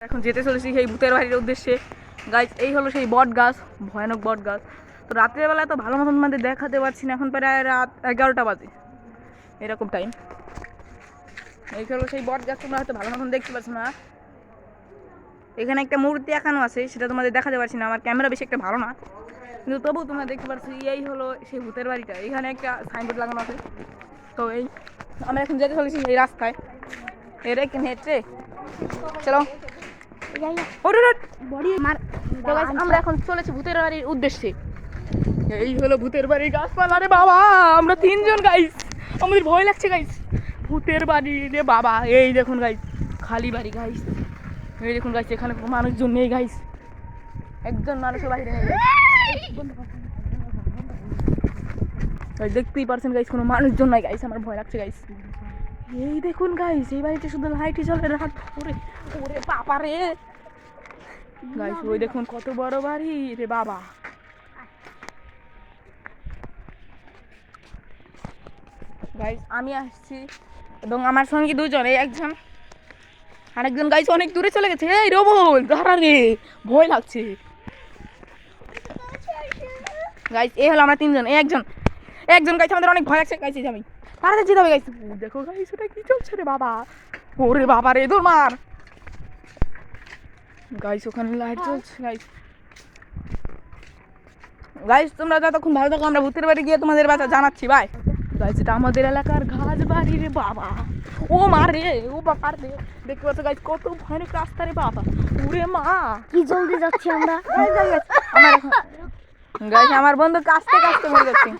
এখন যেতে চলেছি সেই ভূতের বাড়ির উদ্দেশ্যে। গাইস, এই হলো সেই বট গাছ, ভয়ানক বট গাছ। তো রাত্রেবেলা তো ভালো মতন আমাদের দেখাতে পারছি না, এখন প্রায় রাত 11টা বাজে এরকম টাইম। এই হলো সেই বট গাছ, তোমরা হয়তো ভালো মতন দেখতে পাচ্ছ না। এখানে একটা মূর্তি এখানো আছে, সেটা তোমাদের দেখাতে পারছি না, আমার ক্যামেরা বেশি একটা ভালো না, কিন্তু তবু তোমরা দেখতে পাচ্ছ। এই হলো সেই ভূতের বাড়িটা, এখানে একটা সাইনবোর্ড লাগানো আছে। তো এই আমরা এখন যেতে চলেছি এই রাস্তায়, এর একটু হেঁটে চলো। আমরা এখন চলেছি ভূতের বাড়ির উদ্দেশ্যে। এই হলো ভূতের বাড়ির গাছপালা রে বাবা, আমরা 3 জন গাইস, আমাদের ভয় লাগছে গাইস। ভূতের বাড়ি রে বাবা, এই দেখুন গাইস, খালি বাড়ি গাইস। এই দেখুন গাইস, এখানে কোনো মানুষজন নেই গাইস, একজন মানুষও বাইরে নেই। দেখতেই পারছেন গাইস, কোনো মানুষজন নাই গাইস, আমার ভয় লাগছে গাইস। এই দেখুন গাইস, এই বাড়িতে শুধু লাইটই জ্বলে রাত ভরে। ওরে বাবা রে গাইস, ওই দেখুন কত বড় বাড়ি রে বাবা। গাইস, আমি আসছি এবং আমার সঙ্গে 2 জন, এই একজন আরেকজন গাইস অনেক দূরে চলে গেছে। এই রবল দাঁড়া রে, ভয় লাগছে গাইস। এই হলো আমরা 3 জন, এই একজন গাইস আমাদের অনেক ভয় লাগছে গাইস। এই আমি তাড়াতাড়ি যেতে হবে গাইস। দেখো গাইস, ওটা কি চলছে রে বাবা, ওরে বাবা রে, দৌড় মার গাইস, ওখানে লাইট জ্বলছে গাইস। গাইস, তোমরা যতক্ষণ ভালো থাকো, আমরা ভূতের বাড়ি গিয়ে তোমাদের কথা জানাচ্ছি। বাই গাইস, এটা আমাদের এলাকার ঘাস বাড়ি রে বাবা। ও মা রে, ও বাবা রে, দেখতে পাচ্ছ গাইস কত ভয়ানক রাস্তা রে বাবা। ওরে মা, কি জলদি যাচ্ছি আমরা। গাইস আমার বন্ধু কাছতে কাছতে মরে যাচ্ছে।